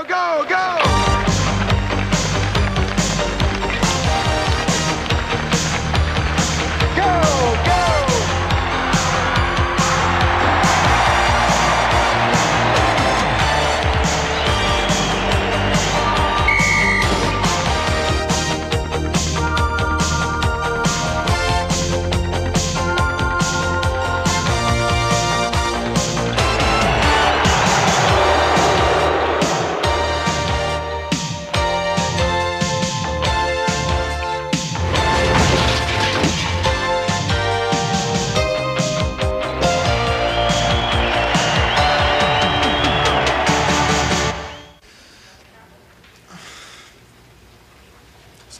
go, go!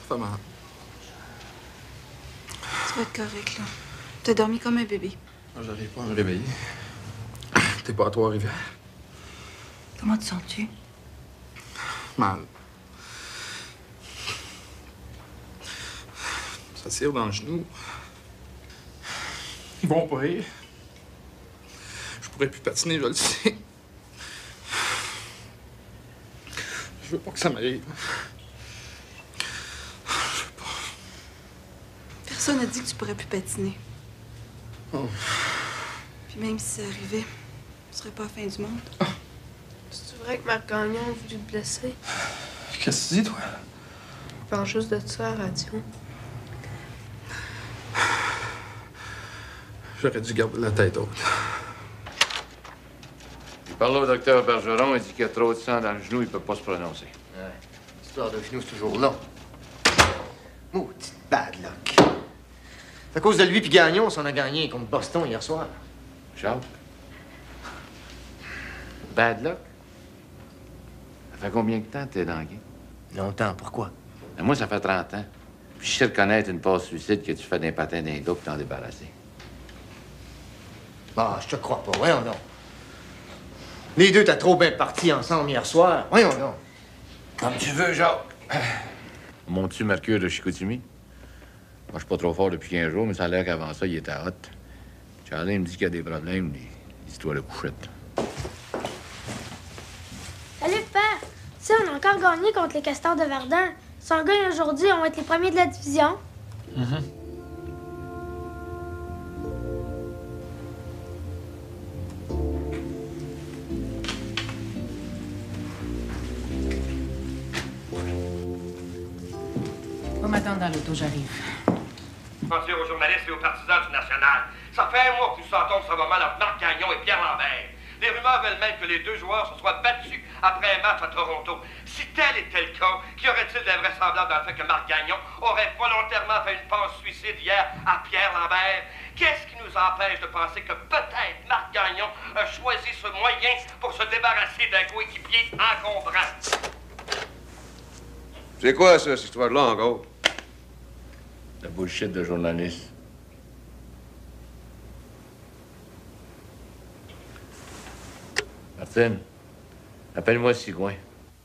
Pas mal. Tu vas être correct, là. T'as dormi comme un bébé. J'arrive pas à me réveiller. T'es pas à Trois-Rivières? Comment te sens-tu? Mal. Ça tire dans le genou. Ils vont pas rire. Je pourrais plus patiner, je le sais. Je veux pas que ça m'arrive. Personne n'a dit que tu pourrais plus patiner. Oh. Puis même si ça arrivait, ce serait pas la fin du monde. Oh. C'est vrai que Marc Gagnon a voulu te blesser? Qu'est-ce que tu dis, toi? Il parle juste de ça à la radio. J'aurais dû garder la tête haute. Il parle au docteur Bergeron, il dit qu'il y a trop de sang dans le genou, il peut pas se prononcer. Ouais. L'histoire de genou, c'est toujours long. Maudite bad luck. C'est à cause de lui puis Gagnon, on s'en a gagné contre Boston hier soir. Jacques? Bad luck? Ça fait combien de temps que t'es dans le game? Longtemps, pourquoi? Ben, moi, ça fait 30 ans. Puis je sais reconnaître une passe suicide que tu fais d'un patin d'un gars pour t'en débarrasser. Ah, je te crois pas. Voyons donc. Les deux, t'as trop bien parti ensemble hier soir. Voyons donc. Comme tu veux, Jacques. Montes-tu Mercure de Chicoutimi? Moi, je suis pas trop fort depuis 15 jours, mais ça a l'air qu'avant ça, il était hot. Charlie me dit qu'il y a des problèmes, des histoires de couchettes. Salut, père! Tu sais, on a encore gagné contre les Castors de Verdun. Si on gagne aujourd'hui, on va être les premiers de la division. Va m'attendre dans l'auto, j'arrive. Je pense dire aux journalistes et aux partisans du National. Ça fait un mois que nous sentons ce moment entre Marc Gagnon et Pierre Lambert. Les rumeurs veulent même que les deux joueurs se soient battus après un match à Toronto. Si tel était le cas, qu'y aurait-il d'invraisemblable dans le fait que Marc Gagnon aurait volontairement fait une passe suicide hier à Pierre Lambert? Qu'est-ce qui nous empêche de penser que peut-être Marc Gagnon a choisi ce moyen pour se débarrasser d'un coéquipier encombrant? C'est quoi, ça, cette histoire-là, encore? La bullshit de journaliste. Martine, appelle-moi Sigouin.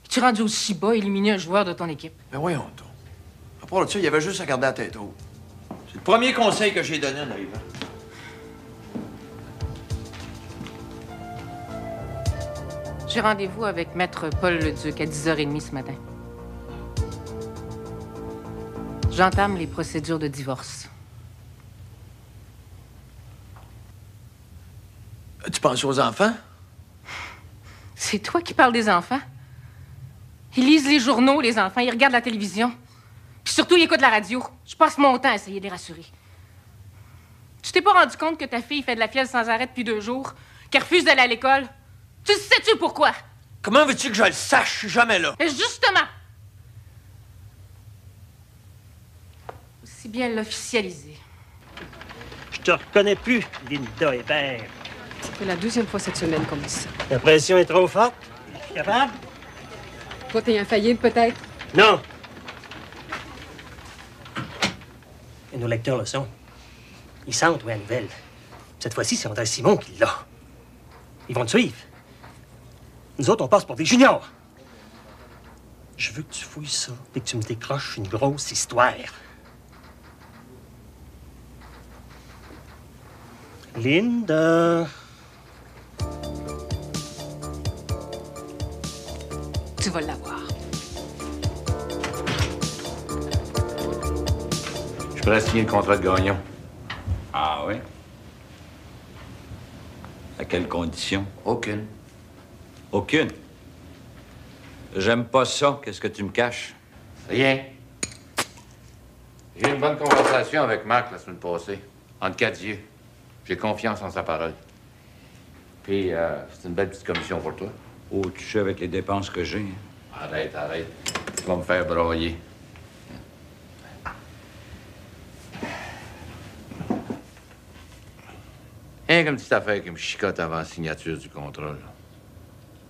Es-tu rendu aussi bas, éliminer un joueur de ton équipe? Ben voyons donc. À part de ça, il y avait juste à garder la tête haute. C'est le premier conseil que j'ai donné en arrivant. J'ai rendez-vous avec Maître Paul Leduc à 10h30 ce matin. J'entame les procédures de divorce. Tu penses aux enfants? C'est toi qui parles des enfants? Ils lisent les journaux, les enfants, ils regardent la télévision. Puis surtout, ils écoutent la radio. Je passe mon temps à essayer de les rassurer. Tu t'es pas rendu compte que ta fille fait de la fièvre sans arrêt depuis 2 jours? Qu'elle refuse d'aller à l'école? Tu sais-tu pourquoi? Comment veux-tu que je le sache? Je suis jamais là. Et justement! Aussi bien l'officialiser. Je te reconnais plus, Linda Hébert. Ça fait la 2e fois cette semaine qu'on me dit ça. La pression est trop forte. Je suis capable? Toi, t'es infaillible, peut-être? Non. Et nos lecteurs le sont. Ils sentent où est la nouvelle. Cette fois-ci, c'est André Simon qui l'a. Ils vont te suivre. Nous autres, on passe pour des juniors. Je veux que tu fouilles ça et que tu me décroches une grosse histoire. Linda. Tu vas l'avoir. Je pourrais signer le contrat de Gagnon. Ah oui? À quelles conditions? Aucune. Aucune? J'aime pas ça. Qu'est-ce que tu me caches? Rien. J'ai eu une bonne conversation avec Marc la semaine passée. Entre quatre yeux. J'ai confiance en sa parole. Puis, c'est une belle petite commission pour toi. Oh, tu sais avec les dépenses que j'ai. Arrête. Tu vas me faire broyer. Rien comme petite affaire qui me chicote avant la signature du contrat, là.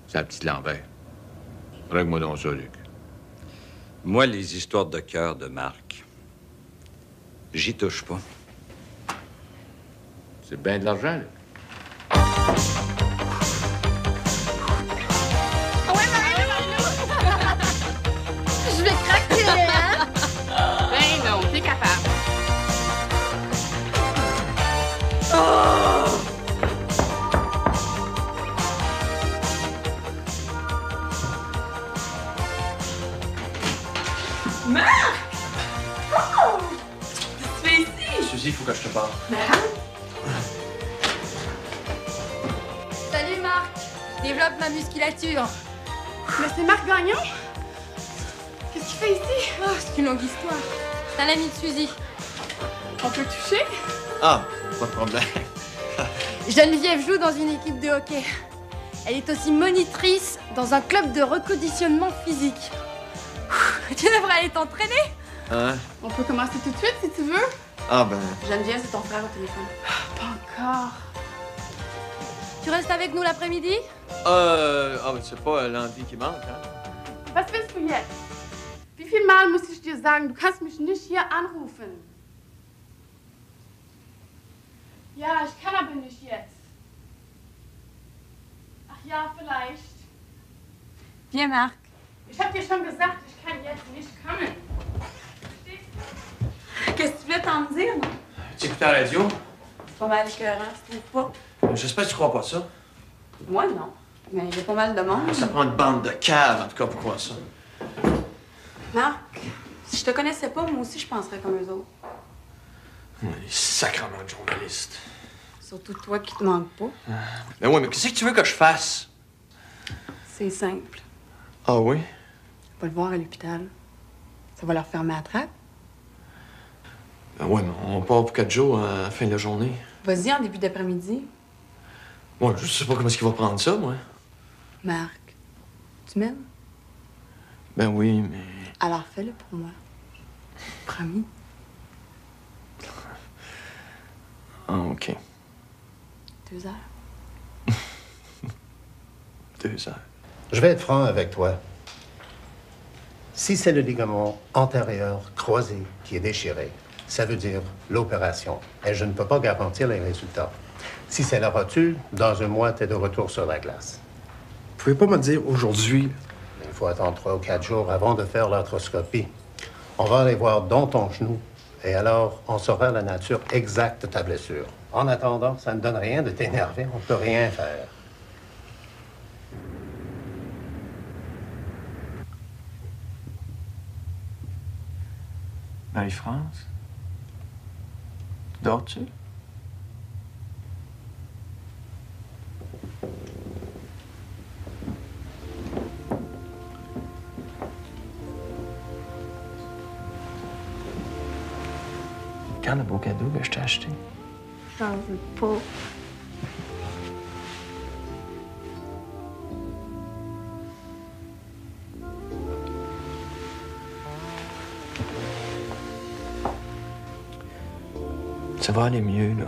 C'est la petite Lambert. Règle-moi donc ça, Luc. Moi, les histoires de cœur de Marc, j'y touche pas. C'est bien de l'argent, Luc. Je vais craquer, hein? Ben non, t'es capable. Marc! Oh! Qu'est-ce que tu fais ici? Suzy, il faut que je te parle. Salut Marc, je développe ma musculature. Mais c'est Marc Gagnon? Qu'est-ce qu'il fait ici? Oh, c'est une longue histoire. C'est un ami de Suzy. On peut toucher? Ah, pas de problème. Geneviève joue dans une équipe de hockey. Elle est aussi monitrice dans un club de reconditionnement physique. Tu devrais aller t'entraîner. Hein? On peut commencer tout de suite si tu veux. Ah ben... Geneviève, c'est ton frère au téléphone. Pas encore. Tu restes avec nous l'après-midi? Ah, mais c'est pas l'envie qui manque, hein? Was willst du jetzt? Wie viel Mal muss ich dir sagen, du kannst mich nicht hier anrufen? Ja, ich kann aber nicht jetzt. Ach ja, vielleicht. Viens Marc. Ich hab dir schon gesagt, ich kann jetzt nicht kommen. Verstehst du? Qu'est-ce que tu voulais t'en dire, non? Tu écoutes la radio? C'est pas mal écœurant, tu trouves pas? J'espère que tu crois pas ça. Moi, non. Mais il y a pas mal de monde. Ça prend une bande de caves, en tout cas, pour croire ça. Marc, si je te connaissais pas, moi aussi, je penserais comme eux autres. Les sacrements de journalistes. Surtout toi qui te manques pas. Mais oui, mais qu'est-ce que tu veux que je fasse? C'est simple. Ah oui? Va le voir à l'hôpital. Ça va leur fermer la trappe. Ben ouais, mais on part pour 4 jours à la fin de la journée. Vas-y en début d'après-midi. Ouais, je sais pas comment est-ce qu'il va prendre ça, moi. Marc, tu m'aimes? Ben oui, mais... Alors fais-le pour moi. Promis. Ah, OK. 2 heures. 2 heures. Je vais être franc avec toi. Si c'est le ligament antérieur croisé qui est déchiré, ça veut dire l'opération. Et je ne peux pas garantir les résultats. Si c'est la rotule, dans un mois, tu es de retour sur la glace. Vous pouvez pas me dire aujourd'hui... Il faut attendre 3 ou 4 jours avant de faire l'arthroscopie. On va aller voir dans ton genou. Et alors, on saura la nature exacte de ta blessure. En attendant, ça ne donne rien de t'énerver. On ne peut rien faire. Marie-France? Dors-tu? Quand le beau cadeau que je t'ai acheté? J'en veux pas. Ça va aller mieux, là.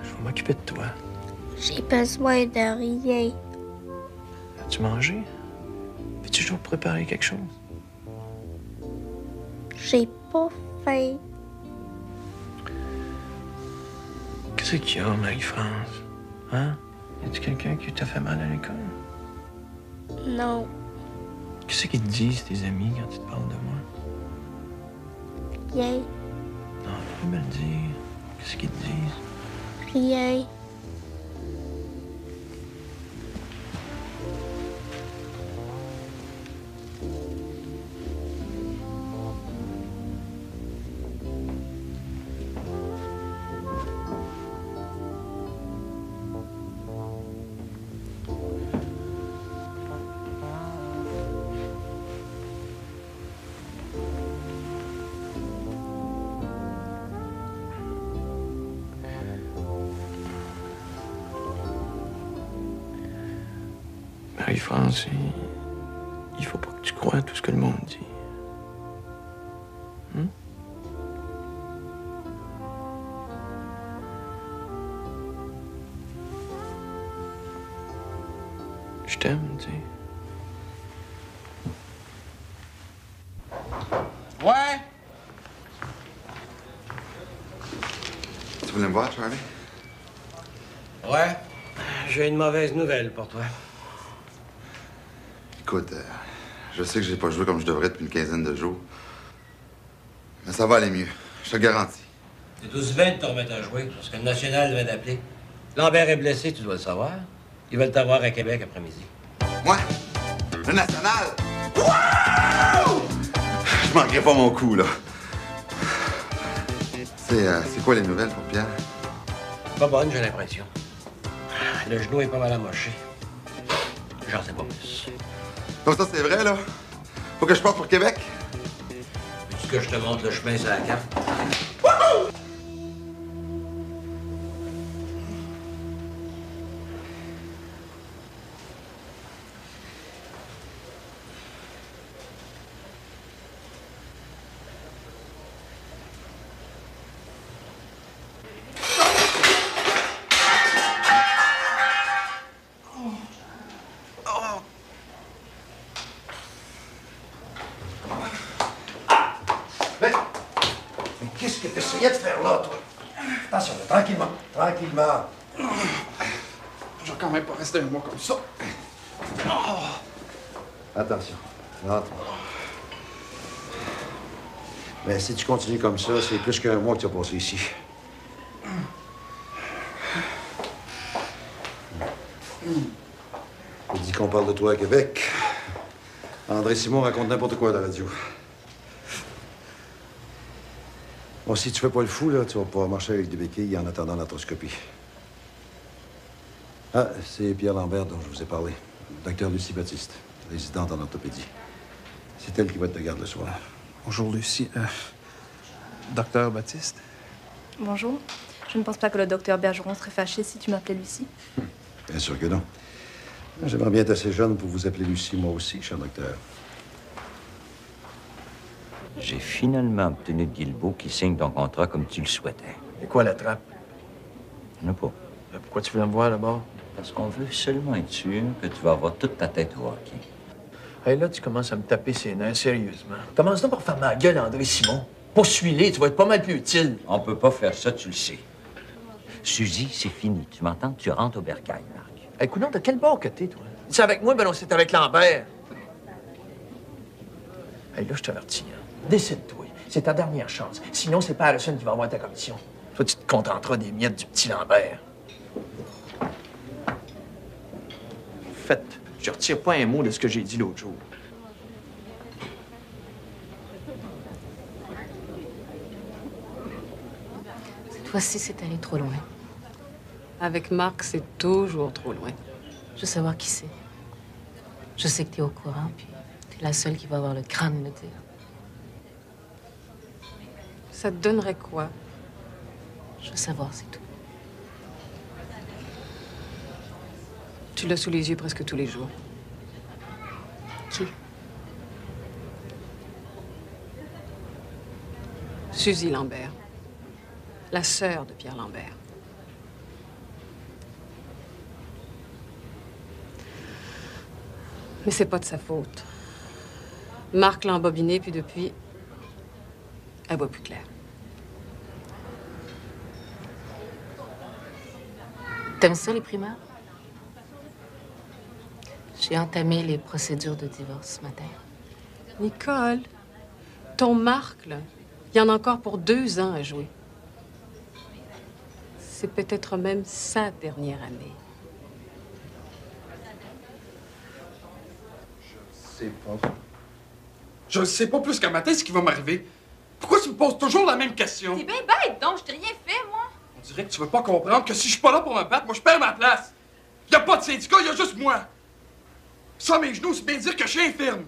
Je vais m'occuper de toi. J'ai besoin de rien. As-tu mangé? Veux-tu toujours te préparer quelque chose? J'ai pas faim. Qu'est-ce qu'il y a, Marie-France? Hein? Y a-tu quelqu'un qui t'a fait mal à l'école? Non, Qu'est-ce qu'ils te disent, tes amis, quand ils te parlent de moi? rien, Non, faut me le dire. Qu'est-ce qu'ils te disent? rien. Oui, France, il faut pas que tu crois à tout ce que le monde dit. Hum? Je t'aime, tu sais. Ouais? Tu voulais me voir, Charlie? Ouais. J'ai une mauvaise nouvelle pour toi. Écoute, je sais que j'ai pas joué comme je devrais depuis une quinzaine de jours. Mais ça va aller mieux. Je te le garantis. T'es aussi bien de te remettre à jouer, parce que le national vient d'appeler. Lambert est blessé, tu dois le savoir. Ils veulent t'avoir à Québec après-midi. Moi? Le national? Wow! Je manquerai pas mon coup, là. C'est quoi les nouvelles pour Pierre? Pas bonne, j'ai l'impression. Le genou est pas mal amoché. J'en sais pas plus. Donc ça, c'est vrai, là? Faut que je parte pour Québec? Veux-tu que je te montre le chemin sur la carte? Qu'est-ce que tu essayais de faire là, toi? Attention, là, tranquillement, tranquillement. Je vais quand même pas rester un mois comme ça. Attention, rentre. Mais si tu continues comme ça, c'est plus qu'un mois que tu as passé ici. On dit qu'on parle de toi à Québec. André Simon raconte n'importe quoi à la radio. Bon, si tu fais pas le fou, là, tu vas pouvoir marcher avec des béquilles en attendant l'arthroscopie. Ah, c'est Pierre Lambert dont je vous ai parlé. Docteur Lucie Baptiste, résidente en orthopédie. C'est elle qui va être de garde le soir. Bonjour, Lucie. Docteur Baptiste? Bonjour. Je ne pense pas que le docteur Bergeron serait fâché si tu m'appelais Lucie. Bien sûr que non. J'aimerais bien être assez jeune pour vous appeler Lucie, moi aussi, cher docteur. J'ai finalement obtenu de Guilbeault qui signe ton contrat comme tu le souhaitais. Et quoi la trappe? Il n'y en a pas. Pourquoi tu veux me voir là-bas? Parce qu'on veut seulement être sûr que tu vas avoir toute ta tête au hockey. Hey, là, tu commences à me taper ses nerfs, sérieusement. Commence donc par faire ma gueule, André Simon. Poursuis-les, tu vas être pas mal plus utile. On peut pas faire ça, tu le sais. Suzy, c'est fini. Tu m'entends? Tu rentres au bercail, Marc. Hey, coudonc, de quel bord que t'es, toi? C'est avec moi, ben non, c'est avec Lambert. Hey, là, je t'avertis, hein. Décide-toi. C'est ta dernière chance. Sinon, c'est pas Harrison qui va avoir ta commission. Toi, tu te contenteras des miettes du petit Lambert. Fait, je retire pas un mot de ce que j'ai dit l'autre jour. Cette fois-ci, c'est allé trop loin. Avec Marc, c'est toujours trop loin. Je veux savoir qui c'est. Je sais que t'es au courant, puis t'es la seule qui va avoir le crâne de le dire. Ça te donnerait quoi? Je veux savoir, c'est tout. Tu l'as sous les yeux presque tous les jours. Qui? Suzy Lambert. La sœur de Pierre Lambert. Mais c'est pas de sa faute. Marc l'a embobiné, puis depuis, elle voit plus clair. T'aimes ça, les primaires? J'ai entamé les procédures de divorce ce matin. Nicole, ton Marc, là, il y en a encore pour 2 ans à jouer. C'est peut-être même sa dernière année. Je sais pas plus qu'à matin ce qui va m'arriver. Pourquoi tu me poses toujours la même question? T'es bien bête, donc, je t'ai rien fait, moi. On dirait que tu veux pas comprendre que si je suis pas là pour me battre, moi je perds ma place. Y a pas de syndicat, y a juste moi. Ça, mes genoux, c'est bien dire que je suis infirme.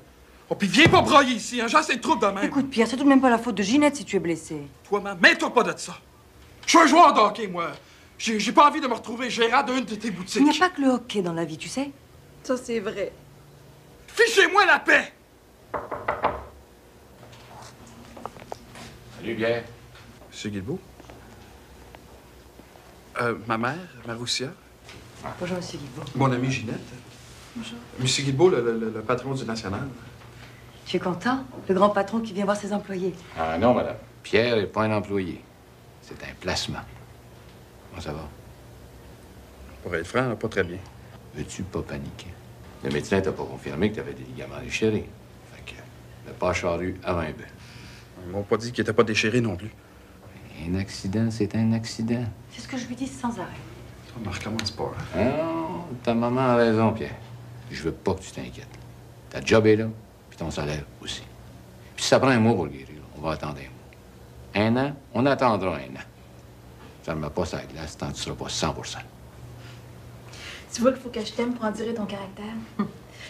Oh, puis viens pas brailler ici, hein, j'ai assez de troubles de même. Écoute, Pierre, c'est tout de même pas la faute de Ginette si tu es blessé. Toi, man, mets-toi pas de ça. Je suis un joueur de hockey, moi. J'ai pas envie de me retrouver gérant d'une de tes boutiques. Il n'y a pas que le hockey dans la vie, tu sais. Ça, c'est vrai. Fichez-moi la paix! Salut, Pierre. Monsieur Guilbeault? Ma mère, Maroussia. Bonjour, Monsieur Guilbeault. Mon amie Ginette. Bonjour. Monsieur Guilbeault, le patron du National. Je suis content. Le grand patron qui vient voir ses employés. Ah non, madame. Pierre n'est pas un employé. C'est un placement. Comment ça va? Pour être franc, pas très bien. Veux-tu pas paniquer? Le médecin t'a pas confirmé que t'avais des ligaments déchirés. Fait que le pas charru avant un bœuf. Ils m'ont pas dit qu'il était pas déchiré non plus. Un accident, c'est un accident. C'est ce que je lui dis sans arrêt. On recommence pas. Non, ta maman a raison, Pierre. Je veux pas que tu t'inquiètes. Ta job est là, puis ton salaire aussi. Puis si ça prend un mois pour le guérir, on va attendre un mois. Un an, on attendra un an. Ça ne met pas sa glace tant que tu seras pas 100%. Tu vois qu'il faut que je t'aime pour endurer ton caractère.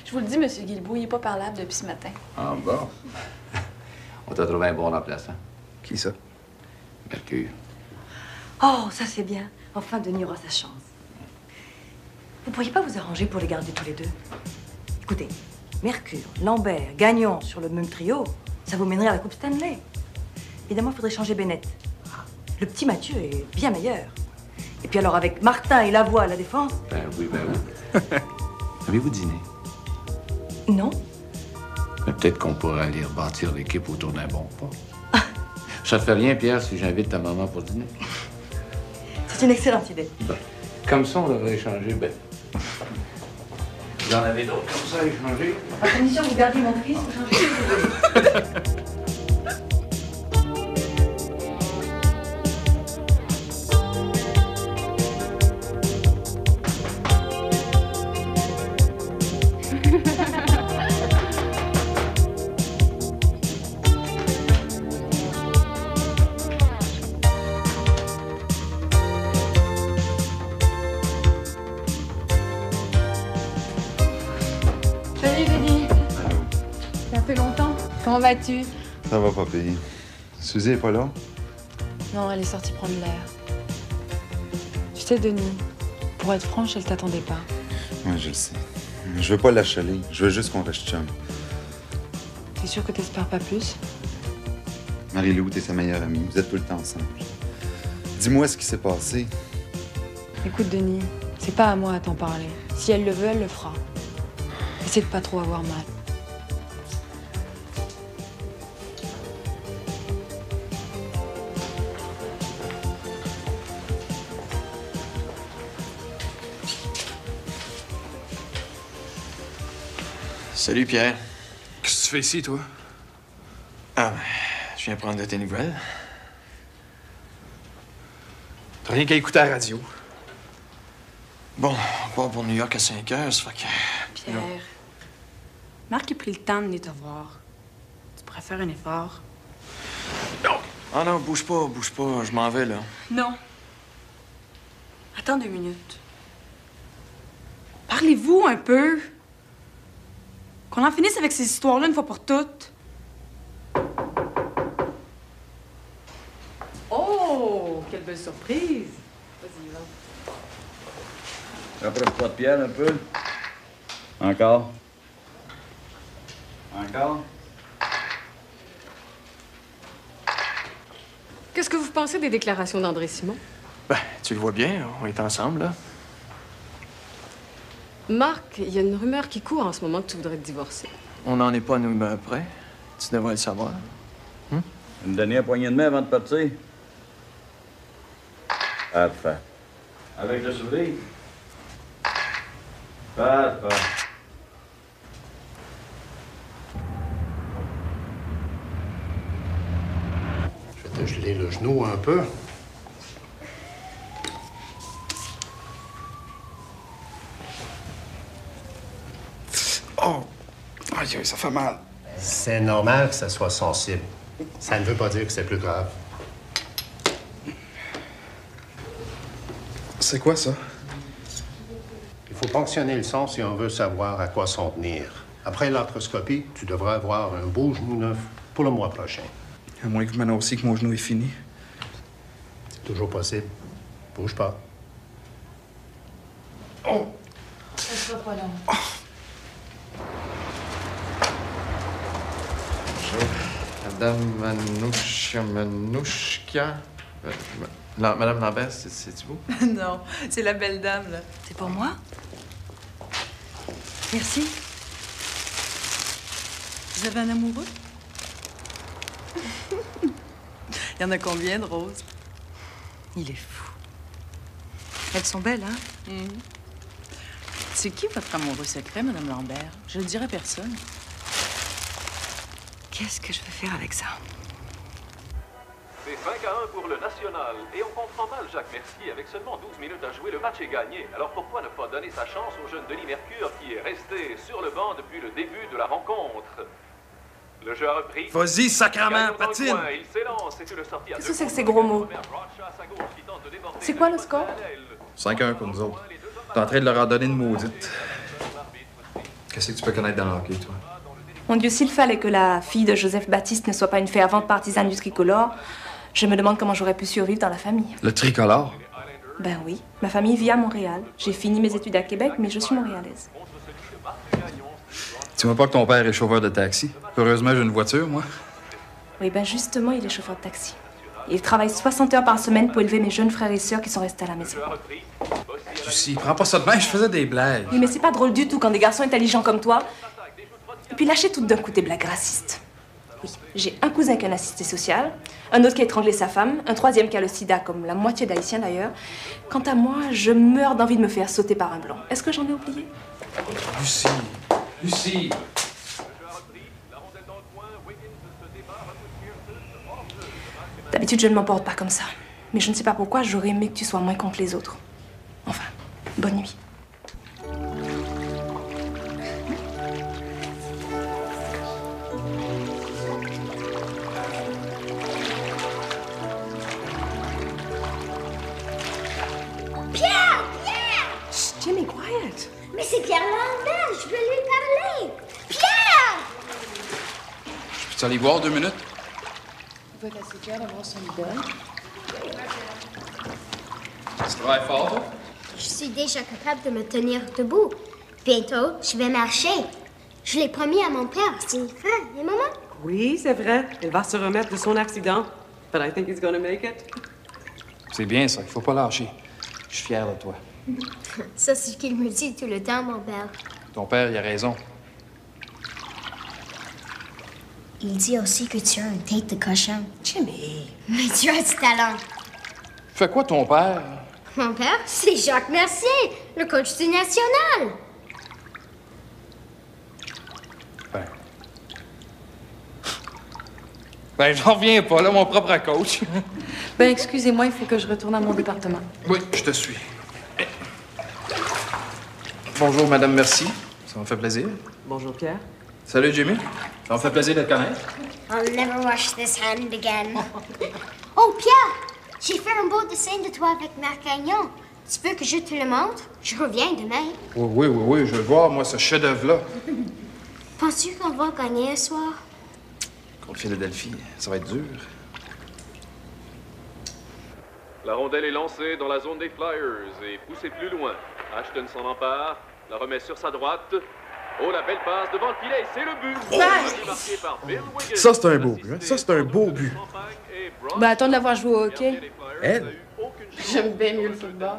Je vous le dis, Monsieur Guilbeault, il est pas parlable depuis ce matin. Ah bon? On t'a trouvé un bon remplaçant. Qui ça? Mercure. Oh, ça c'est bien. Enfin, Denis aura sa chance. Vous pourriez pas vous arranger pour les garder tous les deux? Écoutez, Mercure, Lambert, Gagnon sur le même trio, ça vous mènerait à la Coupe Stanley. Évidemment, il faudrait changer Bennett. Le petit Mathieu est bien meilleur. Et puis alors, avec Martin et Lavoie à la défense... Ben oui. Avez-vous dîné? Non. Mais peut-être qu'on pourrait aller rebâtir l'équipe autour d'un bon pas. Ça te fait rien, Pierre, si j'invite ta maman pour dîner? C'est une excellente idée. Ben, comme ça, on devrait échanger. Ben. Vous en avez d'autres comme ça à échanger? À condition que vous gardiez mon fils, vous changez de Salut, Denis. Ça fait longtemps. Comment vas-tu? Ça va pas payer. Suzy est pas là? Non, elle est sortie prendre l'air. Tu sais, Denis, pour être franche, elle t'attendait pas. Oui, je le sais. Je veux pas l'achaler. Je veux juste qu'on reste chum. T'es sûr que t'espères pas plus? Marie-Lou, t'es sa meilleure amie. Vous êtes tout le temps ensemble. Dis-moi ce qui s'est passé. Écoute, Denis, c'est pas à moi à t'en parler. Si elle le veut, elle le fera. Essaie de pas trop avoir mal. Salut, Pierre. Qu'est-ce que tu fais ici, toi? Ah, je viens prendre de tes nouvelles. T'as rien qu'à écouter la radio. Bon, on part pour New York à 5 heures, ça fait que... Pierre, Marc a pris le temps de venir te voir. Tu pourrais faire un effort. Ah non, bouge pas, je m'en vais, là. Non. Attends 2 minutes. Parlez-vous un peu. Qu'on en finisse avec ces histoires-là une fois pour toutes. Oh, quelle belle surprise! Vas-y, va. Rapproche-toi de Pierre un peu. Encore. Encore. Qu'est-ce que vous pensez des déclarations d'André Simon? Ben, tu le vois bien, on est ensemble, là. Marc, il y a une rumeur qui court en ce moment que tu voudrais te divorcer. On n'en est pas à nous près. Tu devrais le savoir. Me donner un poignet de main avant de partir. Enfin. Avec le sourire. Pas. Je vais te geler le genou un peu. Oh! Aïe, ça fait mal. C'est normal que ça soit sensible. Ça ne veut pas dire que c'est plus grave. C'est quoi, ça? Il faut ponctionner le sang si on veut savoir à quoi s'en tenir. Après l'arthroscopie, tu devrais avoir un beau genou neuf pour le mois prochain. À moins que vous m'annonciez que mon genou est fini. C'est toujours possible. Bouge pas. Oh! Ça sera pas long. Madame Manouchka. Madame Lambert, c'est-tu vous? Non, c'est la belle dame, là. C'est pour moi? Merci. Vous avez un amoureux? Il y en a combien de roses? Il est fou. Elles sont belles, hein? C'est qui votre amoureux secret, Madame Lambert? Je le dirai à personne. Qu'est-ce que je vais faire avec ça? C'est 5-1 pour le National. Et on comprend mal Jacques Mercier. Avec seulement 12 minutes à jouer, le match est gagné. Alors pourquoi ne pas donner sa chance au jeune Denis Mercure qui est resté sur le banc depuis le début de la rencontre? Le jeu a repris. Vas-y, sacrament, patine! Il s'élance. C'est une sortie à Qu'est-ce que c'est que ces gros mots? C'est quoi le score? 5-1 pour nous autres. T'es en train de leur en donner une maudite. Qu'est-ce que tu peux connaître dans le hockey, toi? Mon Dieu, s'il fallait que la fille de Joseph Baptiste ne soit pas une fervente partisane du tricolore, je me demande comment j'aurais pu survivre dans la famille. Le tricolore? Ben oui. Ma famille vit à Montréal. J'ai fini mes études à Québec, mais je suis montréalaise. Tu vois pas que ton père est chauffeur de taxi? Heureusement, j'ai une voiture, moi. Oui, ben justement, il est chauffeur de taxi. Il travaille 60 heures par semaine pour élever mes jeunes frères et sœurs qui sont restés à la maison. Lucie, prends pas ça de main, je faisais des blagues. Oui, mais c'est pas drôle du tout quand des garçons intelligents comme toi... Et puis lâchez tout d'un coup tes blagues racistes. Oui, j'ai un cousin qui a un assisté social, un autre qui a étranglé sa femme, un troisième qui a le sida, comme la moitié d'Haïtiens d'ailleurs. Quant à moi, je meurs d'envie de me faire sauter par un blanc. Est-ce que j'en ai oublié? Lucie, Lucie! D'habitude, je ne m'en porte pas comme ça. Mais je ne sais pas pourquoi, j'aurais aimé que tu sois moins con que les autres. Enfin, bonne nuit. Pierre! Pierre! Chut, Jimmy, quiet! Mais c'est Pierre Lambert, je veux lui parler! Pierre! Peux-tu aller voir 2 minutes? Il va être assez fier d'avoir son idole. Tu travailles fort, toi? Je suis déjà capable de me tenir debout. Bientôt, je vais marcher. Je l'ai promis à mon père, c'est vrai, et maman? Oui, c'est vrai. Il va se remettre de son accident. But I think he's gonna make it. C'est bien ça, il faut pas lâcher. Je suis fier de toi. Ça, c'est ce qu'il me dit tout le temps, mon père. Ton père, il a raison. Il dit aussi que tu as une tête de cochon. Jimmy! Mais tu as du talent. Fais quoi, ton père? Mon père, c'est Jacques Mercier, le coach du National. Ben, j'en reviens pas, là, mon propre coach. Ben, excusez-moi, il faut que je retourne à mon département. Oui, je te suis. Bonjour, Madame Merci. Ça me fait plaisir. Bonjour, Pierre. Salut, Jimmy. Ça me fait plaisir de te connaître. I'll never wash this hand again. Oh, Pierre! J'ai fait un beau dessin de toi avec Marc Gagnon. Tu veux que je te le montre? Je reviens demain. Oui, je veux voir, moi, ce chef-d'œuvre-là. Penses-tu qu'on va gagner ce soir? Contre Philadelphie, ça va être dur. La rondelle est lancée dans la zone des Flyers et poussée plus loin. Ashton s'en empare, la remet sur sa droite. Oh, la belle passe devant le filet, c'est le but! Marqué par Bill Wiggins. Ça, c'est un beau but. Hein? Ça, c'est un beau but. Ben, attends de l'avoir joué au hockey. Elle? J'aime bien mieux le football.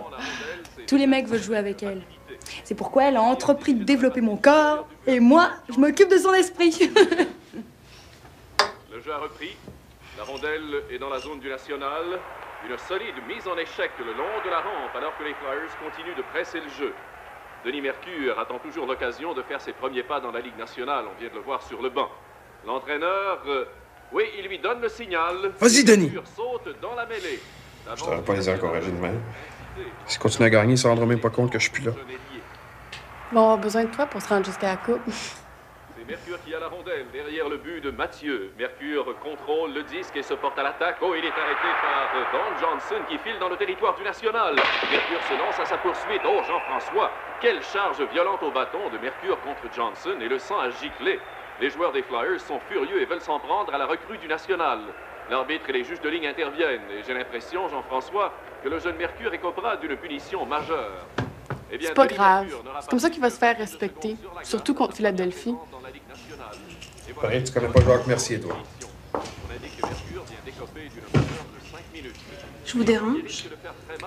Tous les mecs veulent jouer avec elle. C'est pourquoi elle a entrepris de développer mon corps, et moi, je m'occupe de son esprit. Le jeu a repris. La rondelle est dans la zone du National. Une solide mise en échec le long de la rampe alors que les Flyers continuent de presser le jeu. Denis Mercure attend toujours l'occasion de faire ses premiers pas dans la Ligue nationale. On vient de le voir sur le banc. L'entraîneur, oui, il lui donne le signal. Vas-y, Denis. Mercure saute dans la mêlée. Je t'aurais pas les encourager de même. S'il continue à gagner, il ne se rendra même pas compte que je suis plus là. Bon, on a besoin de toi pour se rendre jusqu'à la coupe. C'est Mercure qui a la rondelle derrière le but de Mathieu. Mercure contrôle le disque et se porte à l'attaque. Oh, il est arrêté par Don Johnson qui file dans le territoire du National. Mercure se lance à sa poursuite. Oh, Jean-François, quelle charge violente au bâton de Mercure contre Johnson et le sang a giclé. Les joueurs des Flyers sont furieux et veulent s'en prendre à la recrue du National. L'arbitre et les juges de ligne interviennent et j'ai l'impression, Jean-François, que le jeune Mercure écopera d'une punition majeure. Eh bien, C'est pas Denis grave. Mercure n'aura C'est pas comme ça qu'il va se faire respecter. Surtout contre Philadelphie. Pareil, tu connais pas Jacques Mercier, toi. Je vous dérange?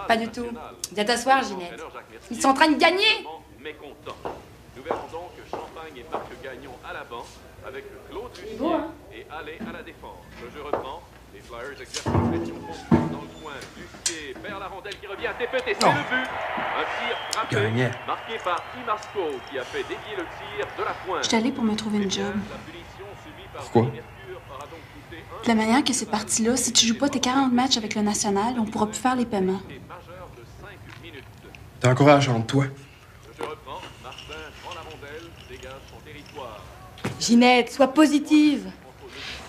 Pas du tout. Viens t'asseoir, Ginette. Ils sont en train de gagner! Mécontent. Nous verrons donc Champagne et Marc Gagnon à l'avant, avec Claude Lucier beau, hein? et Allais à la défense. Je reprends. Les Flyers exercent une pression constante dans le coin. Lucier perd la rondelle qui revient à Tépet et c'est le but. Un tir frappé, Gagnait. marqué par Imasco, qui a fait dévier le tir de la pointe. Je suis allée pour me trouver une job. Pourquoi? De la manière que c'est parti là, si tu joues pas tes 40 matchs avec le national, on pourra plus faire les paiements. T'encourageante, toi. Je reprends. Martin prend la rondelle, dégage son territoire. Ginette, sois positive.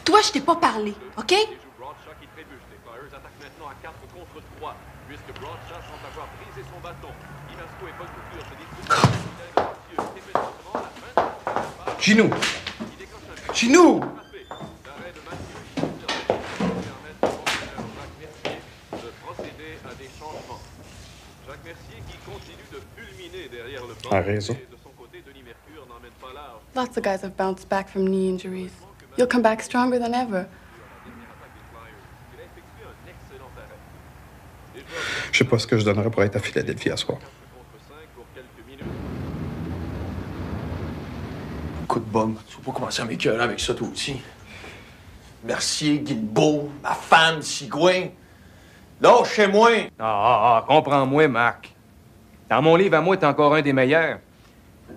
Toi, je t'ai pas parlé, OK? Broadshaw qui trébuche. Les Flyers attaquent maintenant à 4 contre 3, puisque Broadshaw semble avoir brisé son bâton. Imasco et Paul Couture se disputent. Ginou! Ginou! De procéder à des changements. Jacques Mercier qui continue de fulminer derrière le banc. A raison. De son côté, Denis Mercure n'emmène pas large. Lots of guys have bounced back from knee injuries. You'll come back stronger than ever. Je sais pas ce que je donnerais pour être à Philadelphie à soir. Écoute, Bob, tu vas pas commencer à m'écœurer avec ça, toi aussi. Mercier, Guilbeault, ma femme, Sigouin. Lâche chez moi! Comprends-moi, Marc. Dans mon livre, à moi, t'es encore un des meilleurs.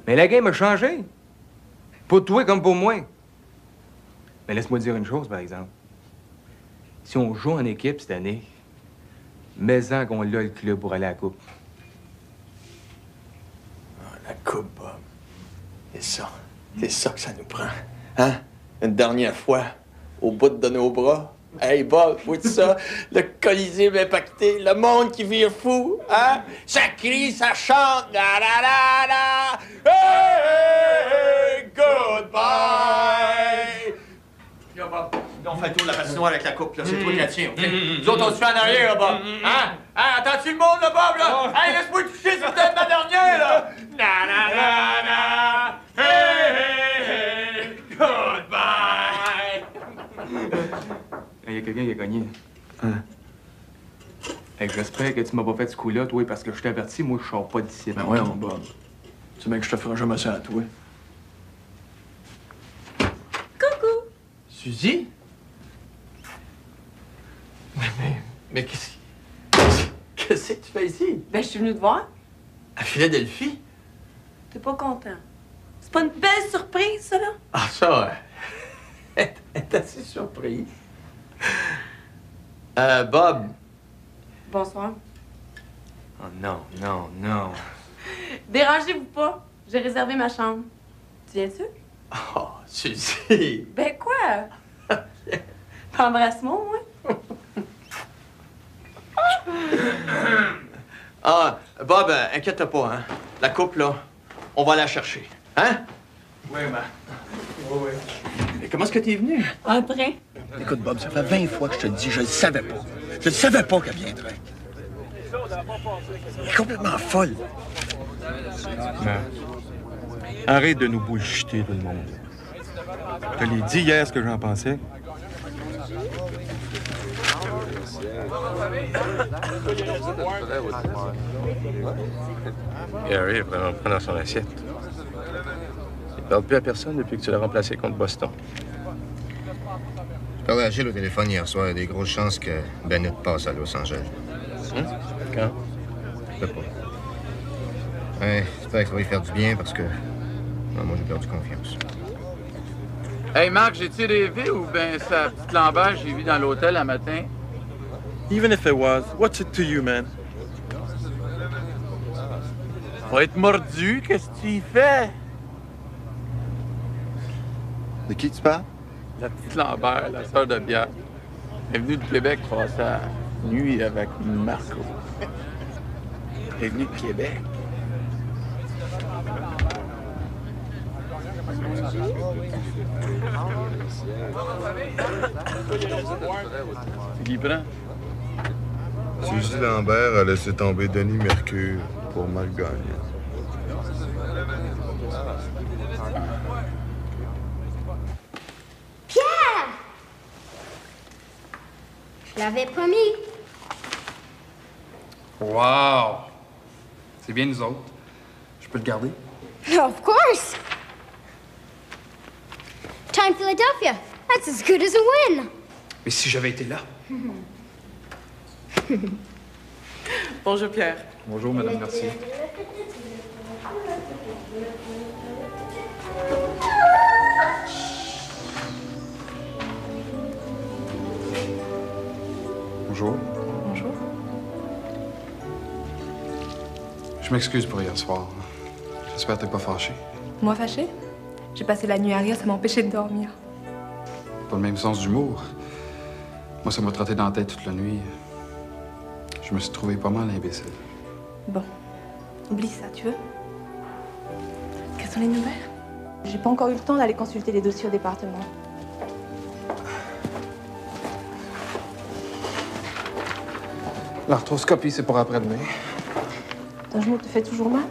Mais la game a changé. Pour toi comme pour moi. Mais laisse-moi dire une chose, par exemple. Si on joue en équipe cette année, mets-en qu'on l'a le club pour aller à la coupe. La coupe, Bob. C'est ça que ça nous prend. Hein? Une dernière fois, au bout de nos bras. Hey, Bob, vois-tu ça? Le Colisée impacté, le monde qui vire fou, hein? Ça crie, ça chante, la la la la! Hey, goodbye! Yo, Bob, on fait le tour de la patinoire avec la coupe, là. C'est toi qui la tiens, OK? Nous autres, on se fait en arrière, là, Bob. Hein? Hein? Attends-tu le monde, là, Bob, là? Hey, laisse-moi toucher, c'est peut-être ma dernière, là! Na na na na! Hey, hey, hey! Goodbye! Il y a quelqu'un qui a gagné. Hein? Hey, j'espère que tu m'as pas fait ce coup-là, toi, parce que je t'ai averti, moi, je sors pas d'ici. Ben ouais, mon Bob. Tu sais bien que je te ferai jamais ça à toi. Coucou! Suzy? Mais qu'est-ce que tu fais ici? Ben, je suis venue te voir. À Philadelphie? T'es pas content. C'est pas une belle surprise, ça, là? Ah, ça, ouais. Elle est assez surprise. Bob. Bonsoir. Oh non, non, non. Dérangez-vous pas. J'ai réservé ma chambre. Tu viens-tu? Oh, Suzy. Ben quoi? Embrasse-moi, moi. Ah, Bob, inquiète-toi pas, hein. La coupe, là, on va la chercher. Hein? Oui, ma. Oui. Et comment est-ce que t'es venu? En train. Écoute, Bob, ça fait 20 fois que je te le dis, je le savais pas. Je le savais pas qu'elle viendrait. Elle est complètement folle. Arrête de nous bullshiter, tout le monde. Je te l'ai dit hier ce que j'en pensais. Gary est vraiment pas dans son assiette. Il ne parle plus à personne depuis que tu l'as remplacé contre Boston. Je parlais à Gilles au téléphone hier soir. Il y a des grosses chances que Bennett passe à Los Angeles. Quand? Je sais pas. Ouais, j'espère que ça va lui faire du bien parce que moi, j'ai perdu confiance. Hey, Marc, j'ai-tu rêvé ou bien sa petite Lambert j'ai vu dans l'hôtel un matin? Even if it was, what's it to you, man? Va être mordu, qu'est-ce que tu y fais? De qui tu parles? La petite Lambert, la sœur de Bière. Elle est venue de Québec passer la nuit avec Marco. Elle est venue de Québec. Tu l'y prends? Suzy Lambert a laissé tomber Denis Mercure pour Marc Gagnon. Je l'avais promis. Wow! C'est bien nous autres. Je peux le garder? Of course. Time Philadelphia. That's as good as a win. Mais si j'avais été là. Bonjour, Pierre. Bonjour, Madame Mercier. Bonjour. Bonjour. Je m'excuse pour hier soir. J'espère que t'es pas fâché. Moi fâchée? J'ai passé la nuit à rire, ça m'a empêché de dormir. Pas le même sens d'humour. Moi, ça m'a trotté dans la tête toute la nuit. Je me suis trouvé pas mal imbécile. Bon, oublie ça, tu veux? Quelles sont les nouvelles? J'ai pas encore eu le temps d'aller consulter les dossiers au département. L'arthroscopie, c'est pour après-demain. Ton genou te fait toujours mal?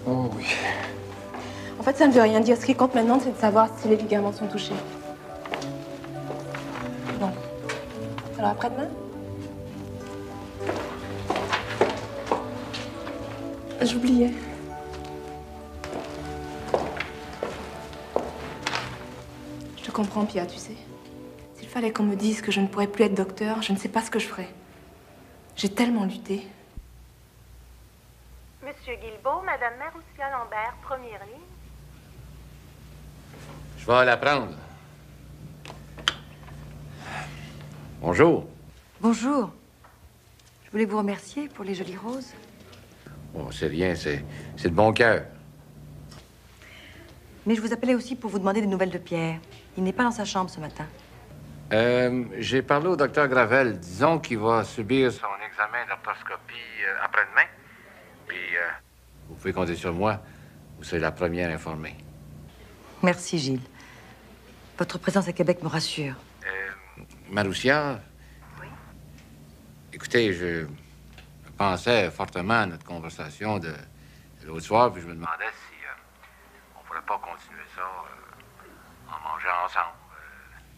Oh oui. En fait, ça ne veut rien dire. Ce qui compte maintenant, c'est de savoir si les ligaments sont touchés. Bon. Alors après-demain? J'oubliais. Je te comprends, Pia, tu sais. S'il fallait qu'on me dise que je ne pourrais plus être docteur, je ne sais pas ce que je ferais. J'ai tellement lutté. Monsieur Guilbeault, Madame Maroussia Lambert, première ligne. Je vais la prendre. Bonjour. Bonjour. Je voulais vous remercier pour les jolies roses. Bon, c'est rien, c'est de bon cœur. Mais je vous appelais aussi pour vous demander des nouvelles de Pierre. Il n'est pas dans sa chambre ce matin. J'ai parlé au docteur Gravel. Disons qu'il va subir son examen d'arthroscopie après-demain. Puis, vous pouvez compter sur moi. Vous serez la première informée. Merci, Gilles. Votre présence à Québec me rassure. Maroussia? Oui? Écoutez, je pensais fortement à notre conversation de l'autre soir, puis je me demandais si on pourrait pas continuer ça en mangeant ensemble.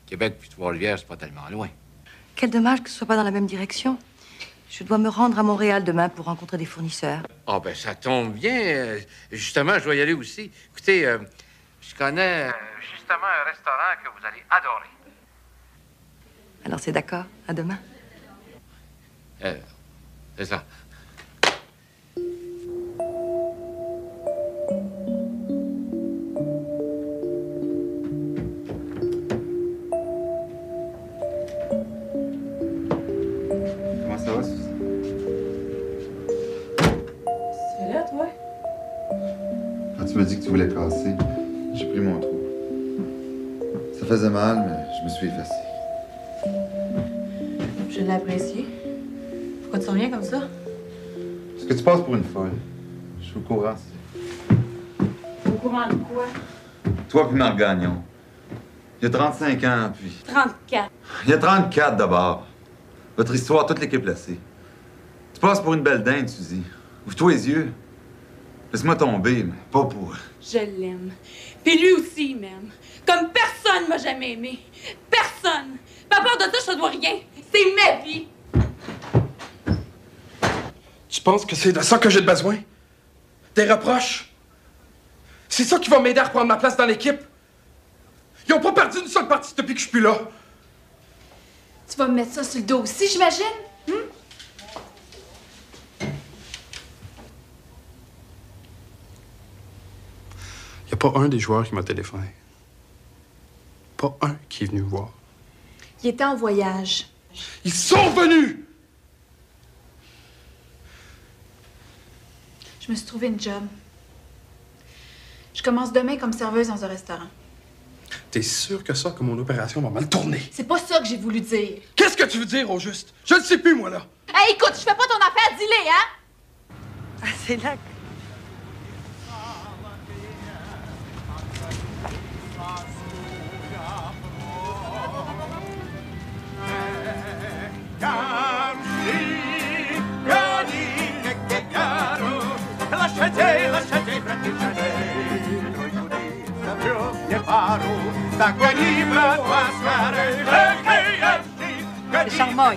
Québec puis Trois-Rivières, c'est pas tellement loin. Quel dommage que ce soit pas dans la même direction. Je dois me rendre à Montréal demain pour rencontrer des fournisseurs. Ah, ben ça tombe bien. Justement, je dois y aller aussi. Écoutez, je connais justement un restaurant que vous allez adorer. Alors c'est d'accord. À demain. C'est ça. Comment ça va, Suzy? C'est là, toi? Quand tu m'as dit que tu voulais casser, j'ai pris mon trou. Ça faisait mal, mais je me suis effacé. Je l'ai apprécié. Pourquoi tu te reviens comme ça? Est-ce que tu passes pour une folle? Je suis au courant. Au courant de quoi? Toi puis Marc Gagnon. Il y a 35 ans, puis... 34. Il y a 34 d'abord. Votre histoire, toute l'équipe placée. Tu passes pour une belle dinde, Suzy. Ouvre-toi les yeux. Laisse-moi tomber, mais pas pour... Je l'aime. Puis lui aussi, il m'aime. Comme personne m'a jamais aimé. Personne. Pas peur de ça, je te dois rien. C'est ma vie. Tu penses que c'est de ça que j'ai besoin? Des reproches? C'est ça qui va m'aider à reprendre ma place dans l'équipe? Ils ont pas perdu une seule partie depuis que je suis plus là. Tu vas me mettre ça sur le dos aussi, j'imagine? Il n'y a pas un des joueurs qui m'a téléphoné. Pas un qui est venu me voir. Il était en voyage. Ils sont venus! Je me suis trouvé une job. Je commence demain comme serveuse dans un restaurant. T'es sûr que ça, que mon opération va mal tourner? C'est pas ça que j'ai voulu dire. Qu'est-ce que tu veux dire, au juste? Je ne sais plus, moi, là. Hey, écoute, je fais pas ton affaire, dis-le, hein? Ah, c'est là que... Lasciate, tak jak i brat łaskary, hej, hej, C'est charmant.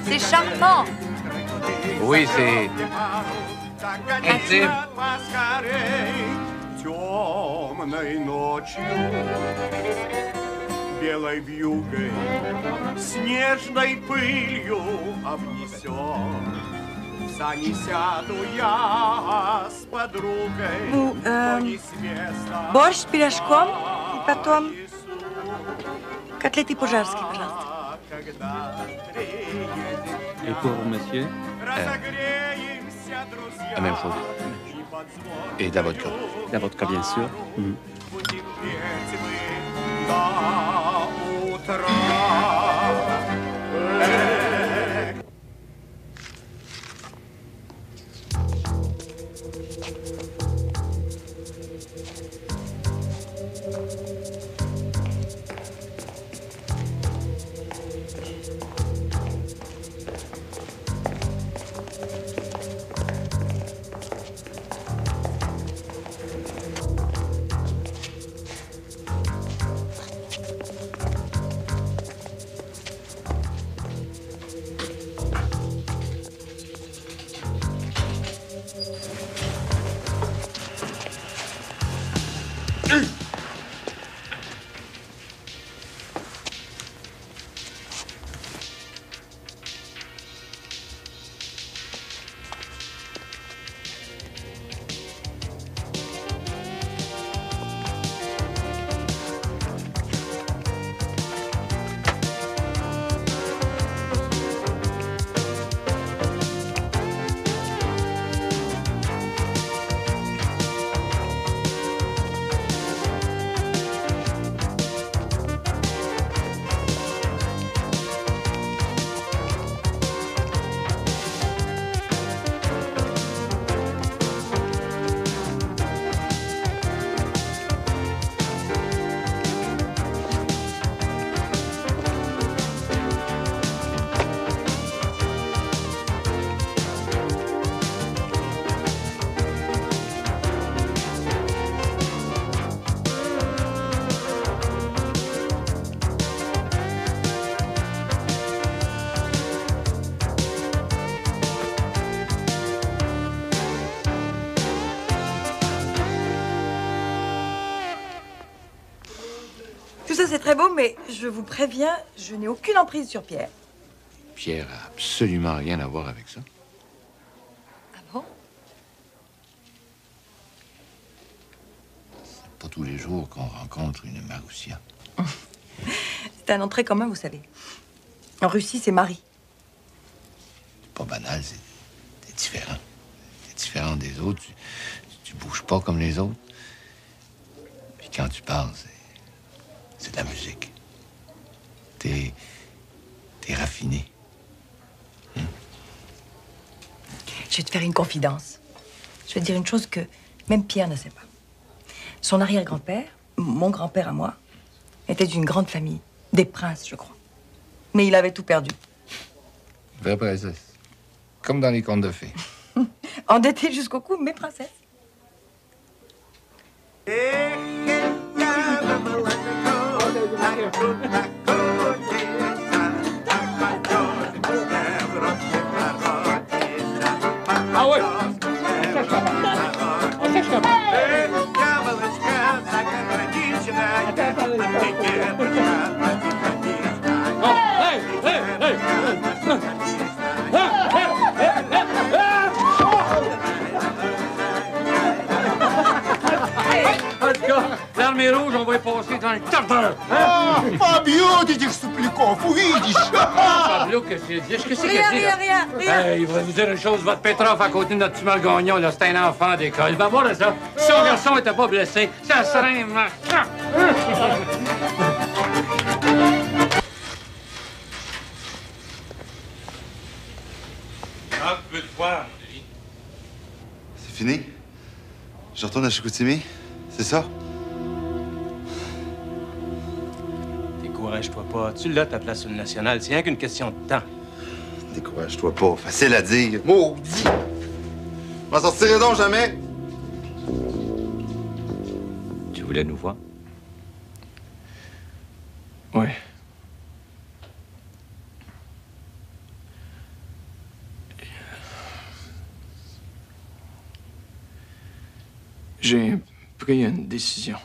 C'est charmant. Oui, c'est intime. Темной ночью, белой вьюгой, снежной пылью обнесет. В сани сяду я с подругой, но не с места. Борщ с пирожком и потом котлеты по-жарски, пожалуйста. Et pour monsieur? La même chose. Et de la vodka. La vodka, bien sûr. Tout ça, c'est très beau, mais je vous préviens, je n'ai aucune emprise sur Pierre. Pierre a absolument rien à voir avec ça. Ah bon? C'est pas tous les jours qu'on rencontre une Maroussia. C'est un nom très commun, vous savez. En Russie, c'est Marie. C'est pas banal, c'est différent. T'es différent des autres, tu bouges pas comme les autres. Puis quand tu parles, c'est de la musique. T'es raffiné. Je vais te faire une confidence. Je vais te dire une chose que même Pierre ne sait pas. Son arrière-grand-père, mon grand-père à moi, était d'une grande famille. Des princes, je crois. Mais il avait tout perdu. Vraie princesse. Comme dans les contes de fées. Endetté jusqu'au cou, mais princesse. Ah ouais! En tout cas, l'armée rouge, on va y passer dans le quart d'heure. Ah, Fabio, ты их супляков увидишь! Fabio, qu'est-ce qu'il dit? Qu'est-ce qu'il dit? Rien. Il va vous dire une chose, votre Petrov à côté de notre petit Gagnon, là, c'est un enfant d'école. Va voir ça. Si son garçon n'était pas blessé, ça serait marquant. Un peu de voir, lui. C'est fini? Je retourne à Chicoutimi? C'est ça? Décourage-toi pas. Tu l'as ta place sur le national. C'est rien qu'une question de temps. Décourage-toi pas. Facile à dire. Maudit! Je m'en sortirai donc jamais! Tu voulais nous voir? Oui. J'ai pris une décision.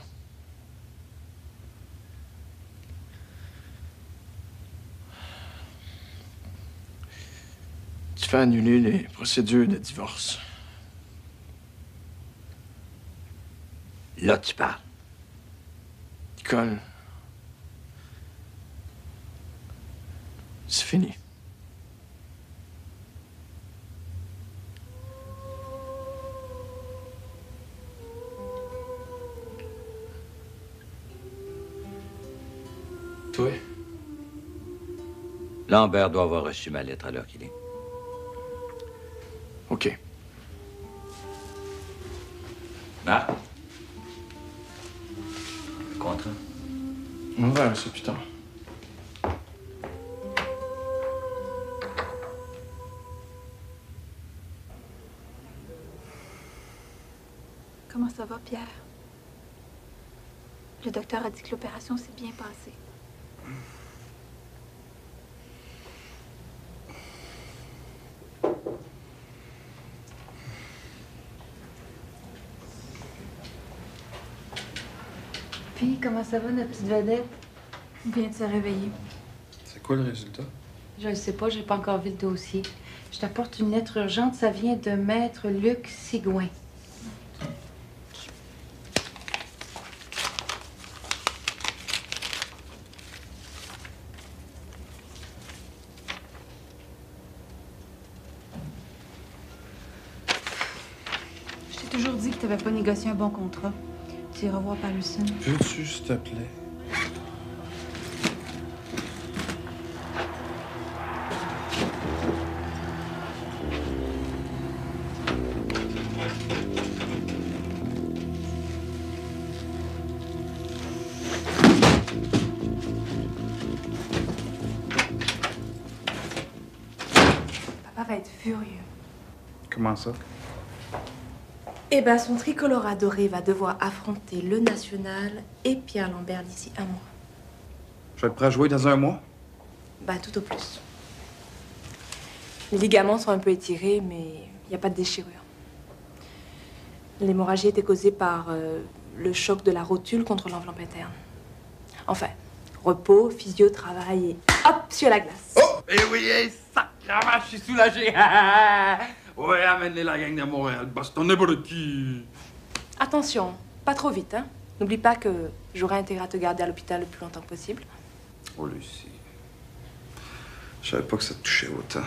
Tu fais annuler les procédures de divorce. Là, tu parles. Nicole, c'est fini. Toi? Lambert doit avoir reçu ma lettre à l'heure qu'il est. OK. Marc? Le contrat? On va ça plus tard. Comment ça va, Pierre? Le docteur a dit que l'opération s'est bien passée. Puis, comment ça va, notre petite vedette? On vient de se réveiller. C'est quoi le résultat? Je ne sais pas, j'ai pas encore vu le dossier. Je t'apporte une lettre urgente, ça vient de Maître Luc Sigouin. Je t'ai toujours dit que tu n'avais pas négocié un bon contrat. Tu iras voir Patterson. Peux-tu, s'il te plaît? Papa va être furieux. Comment ça? Eh ben, son tricolore adoré va devoir affronter le National et Pierre Lambert d'ici un mois. Je vais être prêt à jouer dans un mois? Ben, tout au plus. Les ligaments sont un peu étirés, mais il n'y a pas de déchirure. L'hémorragie était causée par le choc de la rotule contre l'enveloppe interne. Enfin, repos, physio, travail et hop, sur la glace. Oh! Eh oui, sacrément, je suis soulagé. Ouais, amène-les la gang de Montréal. Boston, n'importe qui. Attention, pas trop vite, hein. N'oublie pas que j'aurai intérêt à te garder à l'hôpital le plus longtemps que possible. Oh, Lucie. Je savais pas que ça te touchait autant.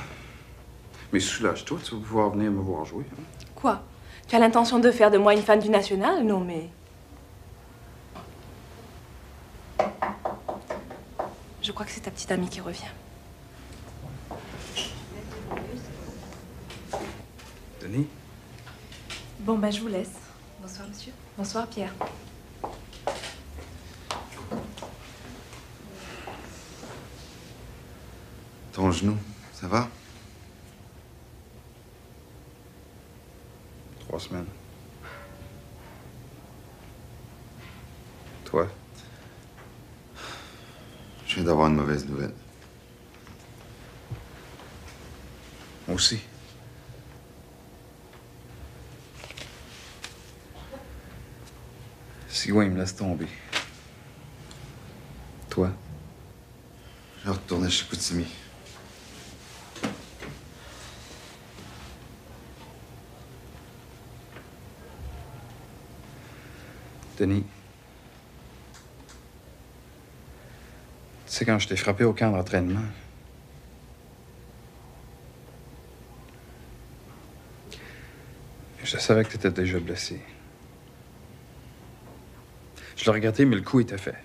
Mais soulage-toi, tu vas pouvoir venir me voir jouer. Hein? Quoi? Tu as l'intention de faire de moi une fan du National? Non, mais... Je crois que c'est ta petite amie qui revient. Denis? Bon, ben, je vous laisse. Bonsoir, monsieur. Bonsoir, Pierre. Ton genou, ça va? 3 semaines. Toi? Je viens d'avoir une mauvaise nouvelle. Moi aussi. Sigouin, il me laisse tomber. Toi? Je retourne à Chicoutimi. Denis. Tu sais, quand je t'ai frappé au camp d'entraînement, je savais que tu étais déjà blessé. Je l'ai regretté, mais le coup était fait.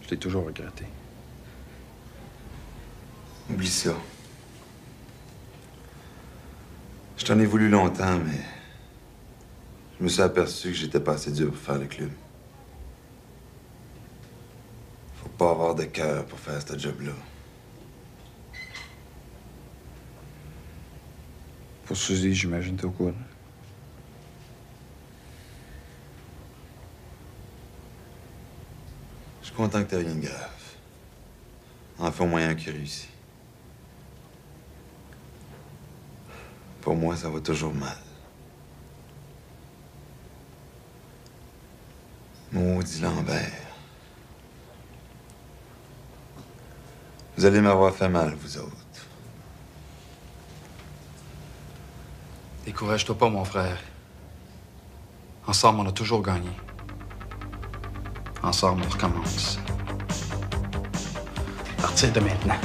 Je l'ai toujours regretté. Oublie ça. Je t'en ai voulu longtemps, mais je me suis aperçu que j'étais pas assez dur pour faire le club. Faut pas avoir de cœur pour faire ce job-là. Pour Suzy, j'imagine t'es au courant. Je suis content que t'aies rien de grave. Enfin, au moyen qu'il réussit. Pour moi, ça va toujours mal. Maudit Lambert. Vous allez m'avoir fait mal, vous autres. Décourage-toi pas, mon frère. Ensemble, on a toujours gagné. Ensemble, on recommence. À partir de maintenant.